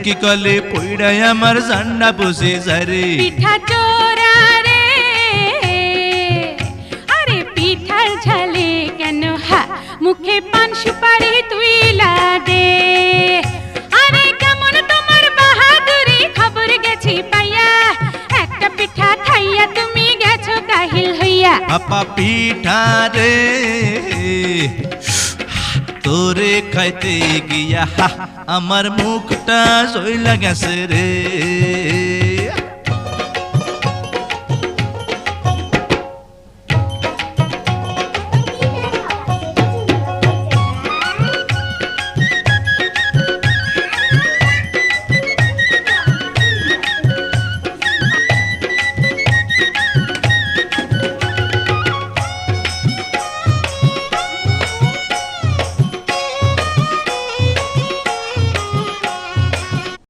কি কলে পইড়াই আমার জান্ডা বসে যায় রে। পিঠা চোরা রে, আরে পিঠার ঝালে কেন হা মুখে পান সুপারি তুই দে। আরে কেমন তোমার বাহাদুরি খবর গেছি পাইয়া, একটা পিঠা খাইয়া তুমি গেছো কাহিল হইয়া। আপা পিঠা রে তোরে খাইতে গিয়া আমার মুখটা জইলা গেছে রে।